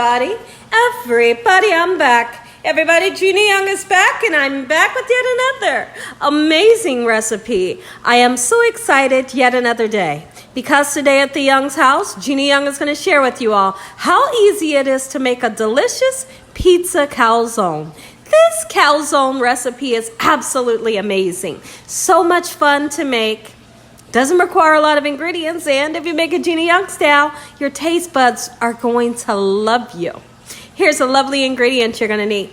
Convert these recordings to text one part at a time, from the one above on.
everybody. Everybody, I'm back. Everybody, Gina Young is back, and I'm back with yet another amazing recipe. I am so excited yet another day because today at the Young's house, Gina Young is going to share with you all how easy it is to make a delicious pizza calzone. This calzone recipe is absolutely amazing. So much fun to make. Doesn't require a lot of ingredients, and if you make it Gina Young style, your taste buds are going to love you. Here's a lovely ingredient you're going to need.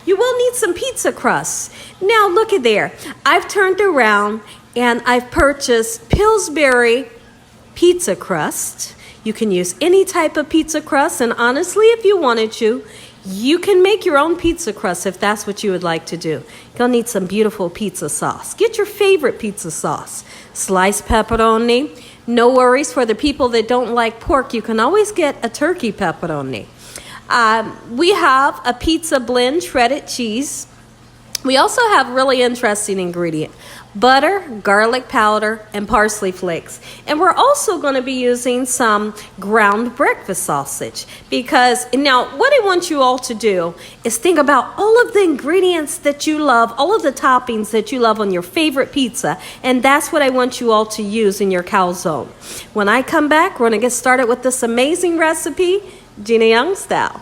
You will need some pizza crust. Now look at there. I've turned around and I've purchased Pillsbury pizza crust. You can use any type of pizza crust, and honestly, if you wanted to, you can make your own pizza crust if that's what you would like to do. You'll need some beautiful pizza sauce. Get your favorite pizza sauce. Sliced pepperoni. No worries for the people that don't like pork. You can always get a turkey pepperoni. We have a pizza blend shredded cheese. We also have really interesting ingredient. Butter, garlic powder, and parsley flakes. And we're also going to be using some ground breakfast sausage because now what I want you all to do is think about all of the ingredients that you love, all of the toppings that you love on your favorite pizza, and that's what I want you all to use in your calzone. When I come back, we're going to get started with this amazing recipe, Gina Young style.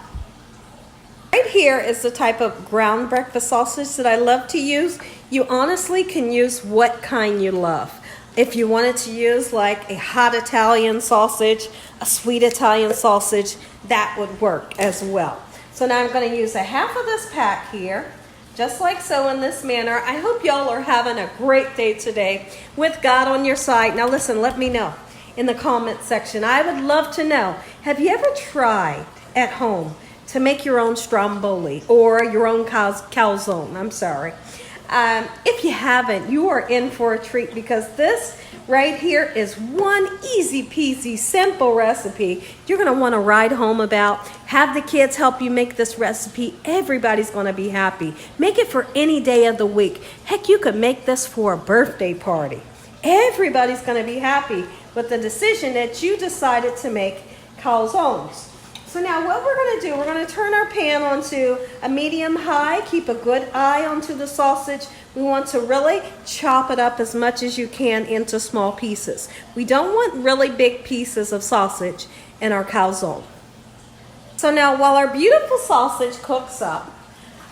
Right here is the type of ground breakfast sausage that I love to use. You honestly can use what kind you love. If you wanted to use like a hot Italian sausage, a sweet Italian sausage, that would work as well. So now I'm going to use a half of this pack here, just like so in this manner. I hope y'all are having a great day today with God on your side. Now listen, let me know in the comment section. I would love to know, have you ever tried at home to make your own stromboli or your own calzone? I'm sorry. If you haven't, you are in for a treat because this right here is one easy peasy simple recipe you're going to want to write home about. Have the kids help you make this recipe. Everybody's going to be happy. Make it for any day of the week. Heck, you could make this for a birthday party. Everybody's going to be happy with the decision that you decided to make calzones. So now what we're going to do, we're going to turn our pan onto a medium high. Keep a good eye onto the sausage. We want to really chop it up as much as you can into small pieces. We don't want really big pieces of sausage in our calzone. So now while our beautiful sausage cooks up,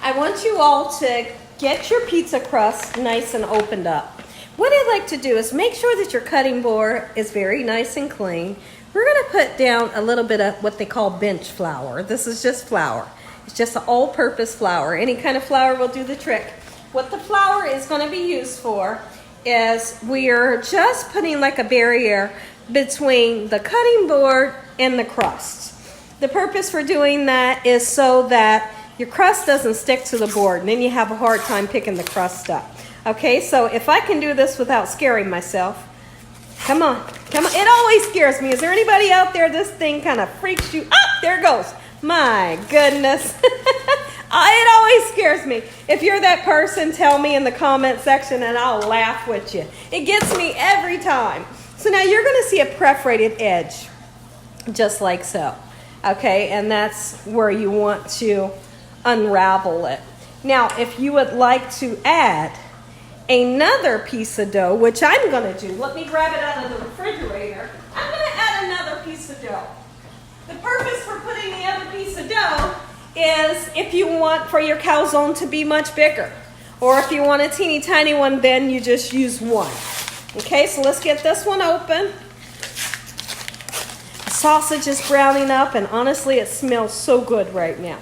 I want you all to get your pizza crust nice and opened up. What I like to do is make sure that your cutting board is very nice and clean. We're going to put down a little bit of what they call bench flour. This is just flour. It's just an all-purpose flour. Any kind of flour will do the trick. What the flour is going to be used for is we're just putting like a barrier between the cutting board and the crust. The purpose for doing that is so that your crust doesn't stick to the board, and then you have a hard time picking the crust up. Okay, so if I can do this without scaring myself, come on, come on. It always scares me. Is there anybody out there this thing kind of freaks you? Ah, there it goes. My goodness. It always scares me. If you're that person, tell me in the comment section and I'll laugh with you. It gets me every time. So now you're going to see a perforated edge, just like so. Okay, and that's where you want to unravel it. Now, if you would like to add another piece of dough, which I'm going to do. Let me grab it out of the refrigerator. I'm going to add another piece of dough. The purpose for putting the other piece of dough is if you want for your calzone to be much bigger. Or if you want a teeny tiny one, then you just use one. Okay, so let's get this one open. The sausage is browning up, and honestly, it smells so good right now.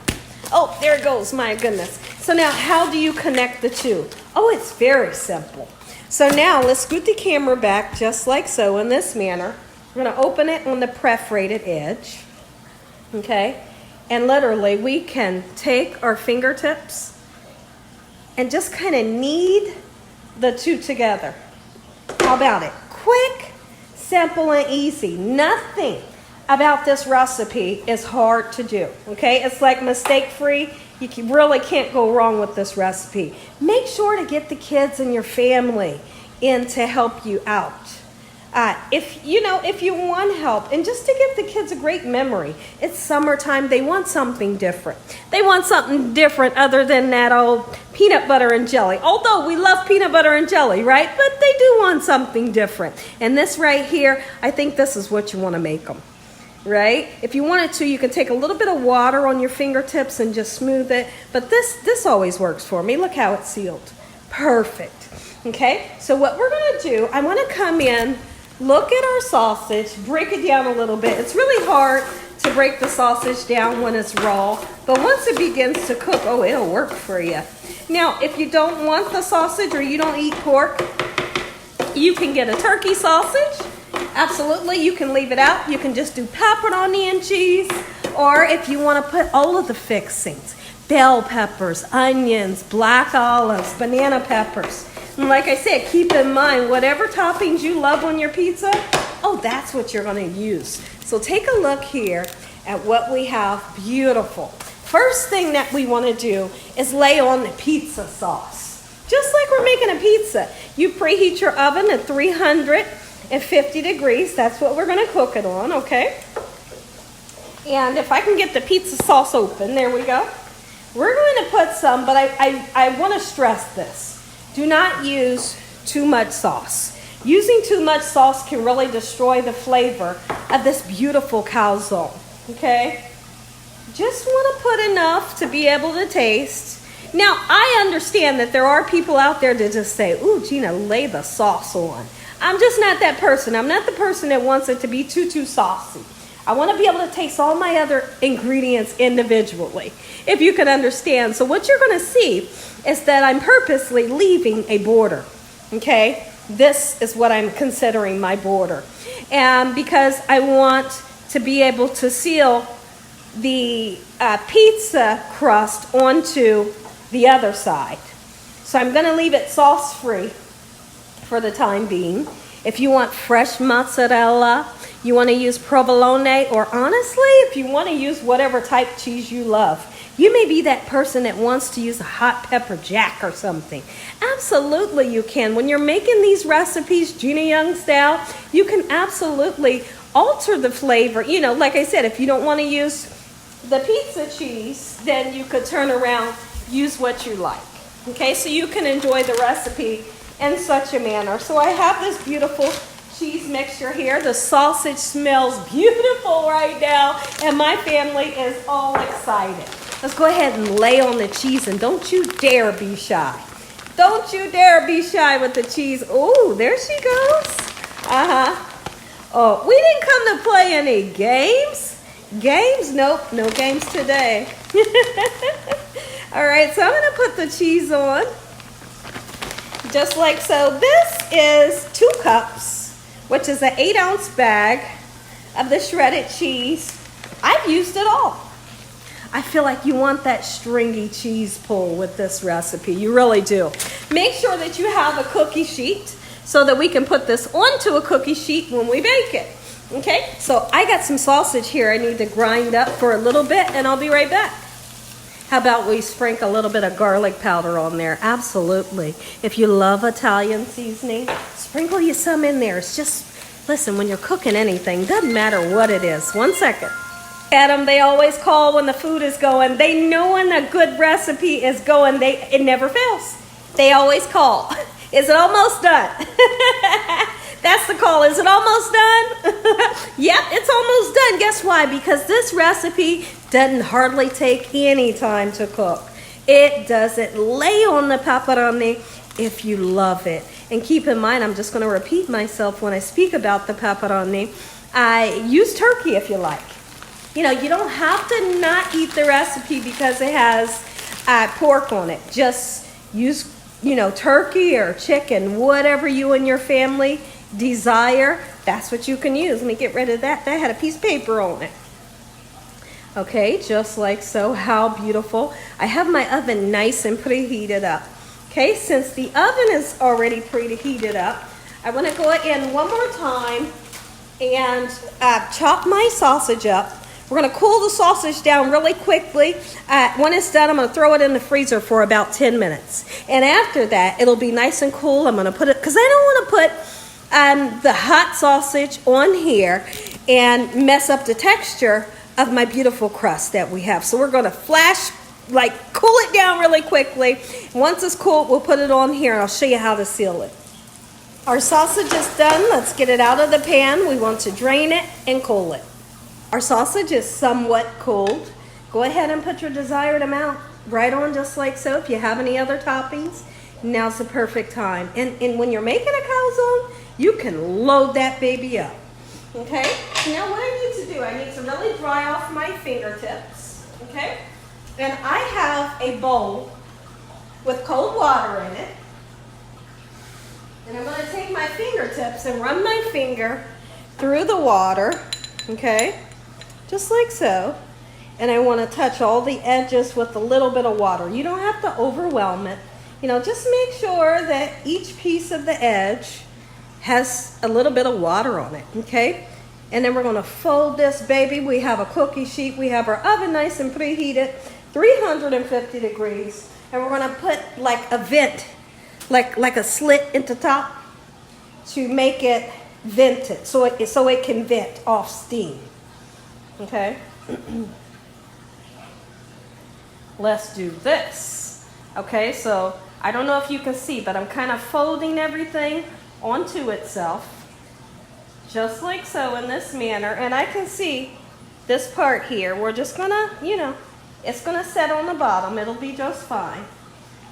Oh, there it goes. My goodness. So now, how do you connect the two? Oh, it's very simple. So now, let's scoot the camera back just like so in this manner. We're going to open it on the perforated edge. Okay? And literally, we can take our fingertips and just kind of knead the two together. How about it? Quick, simple, and easy. Nothing about this recipe is hard to do. Okay? It's like mistake-free. You really can't go wrong with this recipe. Make sure to get the kids and your family in to help you out. If you want help, and just to give the kids a great memory, it's summertime, they want something different. They want something different other than that old peanut butter and jelly. Although we love peanut butter and jelly, right? But they do want something different. And this right here, I think this is what you want to make them, right? If you wanted to, you can take a little bit of water on your fingertips and just smooth it. But this always works for me. Look how it's sealed. Perfect. Okay, so what we're going to do, I want to come in, look at our sausage, break it down a little bit. It's really hard to break the sausage down when it's raw, but once it begins to cook, oh, it'll work for you. Now, if you don't want the sausage or you don't eat pork, you can get a turkey sausage. Absolutely, you can leave it out. You can just do pepperoni and cheese, or if you want to put all of the fixings, bell peppers, onions, black olives, banana peppers. And like I said, keep in mind, whatever toppings you love on your pizza, oh, that's what you're going to use. So take a look here at what we have. Beautiful. First thing that we want to do is lay on the pizza sauce. Just like we're making a pizza. You preheat your oven at 350 degrees. That's what we're going to cook it on, okay? And if I can get the pizza sauce open, there we go. We're going to put some, but I want to stress this. Do not use too much sauce. Using too much sauce can really destroy the flavor of this beautiful calzone, okay? Just want to put enough to be able to taste. Now, I understand that there are people out there that just say, ooh, Gina, lay the sauce on. I'm just not that person. I'm not the person that wants it to be too saucy. I want to be able to taste all my other ingredients individually, if you can understand. So what you're going to see is that I'm purposely leaving a border, okay? This is what I'm considering my border. And because I want to be able to seal the pizza crust onto the other side. So I'm going to leave it sauce-free for the time being. If you want fresh mozzarella, you want to use provolone, or honestly, if you want to use whatever type cheese you love. You may be that person that wants to use a hot pepper jack or something. Absolutely you can. When you're making these recipes, Gina Young style, you can absolutely alter the flavor. You know, like I said, if you don't want to use the pizza cheese, then you could turn around, use what you like. Okay, so you can enjoy the recipe in such a manner. So I have this beautiful cheese mixture here. The sausage smells beautiful right now, and my family is all excited. Let's go ahead and lay on the cheese, and don't you dare be shy. Don't you dare be shy with the cheese. Oh, there she goes. Oh, we didn't come to play any games. Games? Nope, no games today. All right, so I'm going to put the cheese on. Just like so. This is 2 cups, which is an 8-ounce bag of the shredded cheese. I've used it all. I feel like you want that stringy cheese pull with this recipe. You really do. Make sure that you have a cookie sheet so that we can put this onto a cookie sheet when we bake it. Okay, so I got some sausage here I need to grind up for a little bit, and I'll be right back. How about we sprinkle a little bit of garlic powder on there? Absolutely. If you love Italian seasoning, sprinkle you some in there. It's just, listen, when you're cooking anything, doesn't matter what it is. 1 second. Adam, they always call when the food is going. They know when a good recipe is going. It never fails. They always call. Is it almost done? That's the call. Is it almost done? Yep, it's almost done. Guess why? Because this recipe doesn't hardly take any time to cook. It doesn't. Lay on the pepperoni if you love it. And keep in mind, I'm just going to repeat myself when I speak about the pepperoni. Use turkey if you like. You know, you don't have to not eat the recipe because it has pork on it. Just use, turkey or chicken, whatever you and your family desire. That's what you can use. Let me get rid of that. That had a piece of paper on it. Okay, just like so. How beautiful. I have my oven nice and preheated up. Okay, since the oven is already preheated up, I want to go in one more time and chop my sausage up. We're going to cool the sausage down really quickly. When it's done, I'm going to throw it in the freezer for about 10 minutes. And after that, it'll be nice and cool. I'm going to put it, because I don't want to put the hot sausage on here and mess up the texture of my beautiful crust that we have. So we're going to cool it down really quickly. Once it's cooled, we'll put it on here and I'll show you how to seal it. Our sausage is done. Let's get it out of the pan. We want to drain it and cool it. Our sausage is somewhat cooled. Go ahead and put your desired amount right on, just like so. If you have any other toppings, now's the perfect time. And when you're making a calzone, you can load that baby up. Okay? Now what I need to do, I need to really dry off my fingertips. Okay? And I have a bowl with cold water in it. And I'm going to take my fingertips and run my finger through the water. Okay? Just like so. And I want to touch all the edges with a little bit of water. You don't have to overwhelm it. You know, just make sure that each piece of the edge has a little bit of water on it, okay? And then we're going to fold this baby. We have a cookie sheet. We have our oven nice and preheated, 350 degrees. And we're going to put like a vent, like a slit at the top to make it vented, so it can vent off steam, okay? Let's do this. Okay, so I don't know if you can see, but I'm kind of folding everything onto itself, just like so, in this manner. And I can see this part here. We're just gonna, it's gonna set on the bottom. It'll be just fine.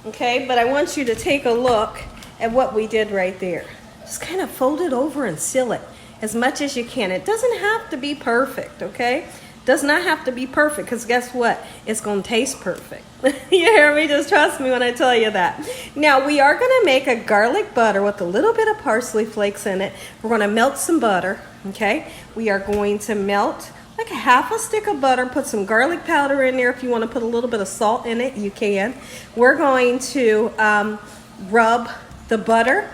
Okay, but I want you to take a look at what we did right there. Just kind of fold it over and seal it as much as you can. It doesn't have to be perfect, okay? Does not have to be perfect, because guess what? It's going to taste perfect. You hear me? Just trust me when I tell you that. Now, we are going to make a garlic butter with a little bit of parsley flakes in it. We're going to melt some butter, okay? We are going to melt like a half a stick of butter, put some garlic powder in there. If you want to put a little bit of salt in it, you can. We're going to rub the butter,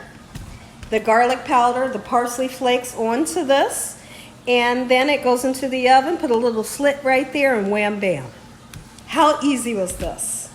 the garlic powder, the parsley flakes onto this. And then it goes into the oven, put a little slit right there, and wham bam. How easy was this?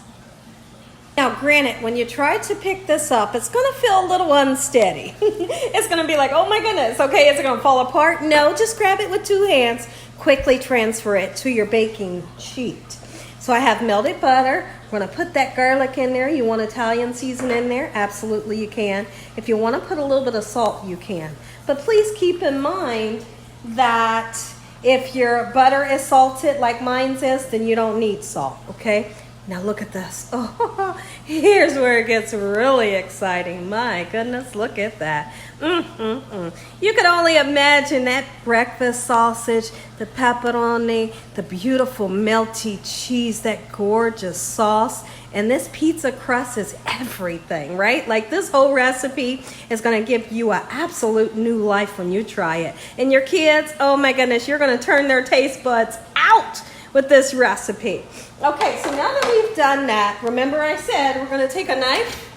Now granted, when you try to pick this up, it's going to feel a little unsteady. It's going to be like, oh my goodness, okay, is it going to fall apart? No, just grab it with 2 hands, quickly transfer it to your baking sheet. So I have melted butter. We're going to put that garlic in there. You want Italian season in there? Absolutely you can. If you want to put a little bit of salt, you can. But please keep in mind that if your butter is salted like mine is, then you don't need salt, okay? Now look at this. Oh, here's where it gets really exciting. My goodness, look at that. You can only imagine that breakfast sausage, the pepperoni, the beautiful melty cheese, that gorgeous sauce. And this pizza crust is everything, right? Like, this whole recipe is going to give you an absolute new life when you try it. And your kids, oh my goodness, you're going to turn their taste buds out with this recipe. Okay, so now that we've done that, remember I said we're going to take a knife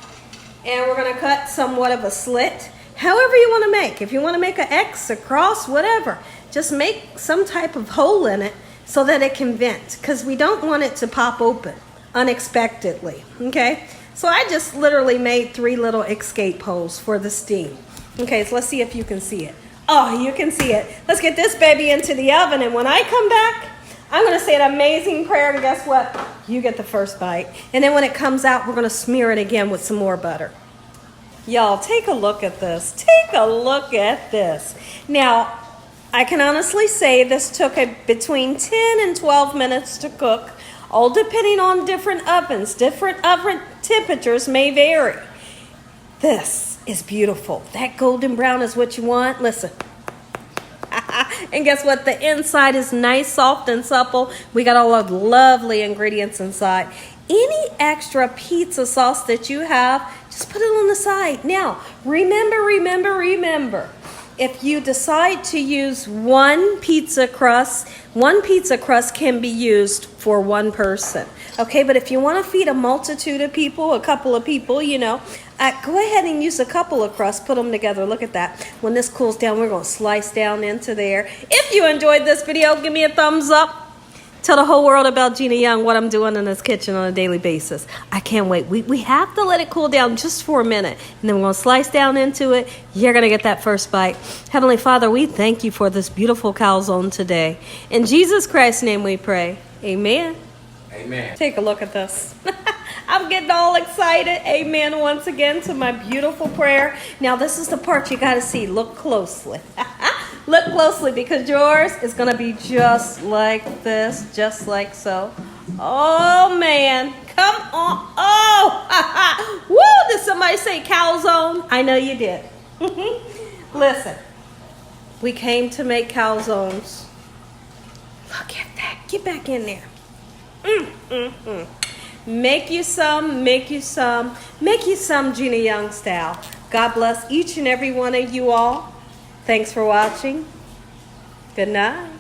and we're going to cut somewhat of a slit. However you want to make. If you want to make an X, a cross, whatever, just make some type of hole in it so that it can vent, because we don't want it to pop open unexpectedly, okay? So I just literally made 3 little escape holes for the steam. Okay, so let's see if you can see it. Oh, you can see it. Let's get this baby into the oven, and when I come back, I'm going to say an amazing prayer, and guess what? You get the first bite. And then when it comes out, we're going to smear it again with some more butter. Y'all, take a look at this. Take a look at this. Now, I can honestly say this took between 10 and 12 minutes to cook, all depending on different ovens. Different oven temperatures may vary. This is beautiful. That golden brown is what you want. Listen. And guess what? The inside is nice, soft, and supple. We got all the lovely ingredients inside. Any extra pizza sauce that you have, just put it on the side. Now, remember. If you decide to use one pizza crust can be used for one person. Okay, but if you want to feed a multitude of people, a couple of people, go ahead and use a couple of crusts, put them together. Look at that. When this cools down, we're going to slice down into there. If you enjoyed this video, give me a thumbs up. Tell the whole world about Gina Young, what I'm doing in this kitchen on a daily basis. I can't wait. We have to let it cool down just for a minute. And then we're going to slice down into it. You're going to get that first bite. Heavenly Father, we thank you for this beautiful calzone today. In Jesus Christ's name we pray. Amen. Amen. Take a look at this. I'm getting all excited. Amen once again to my beautiful prayer. Now this is the part you got to see. Look closely. Look closely because yours is going to be just like this, just like so. Oh, man. Come on. Oh, woo, did somebody say calzone? I know you did. Listen, we came to make calzones. Look at that. Get back in there. Make you some, make you some, make you some Gina Young style. God bless each and every one of you all. Thanks for watching. Good night.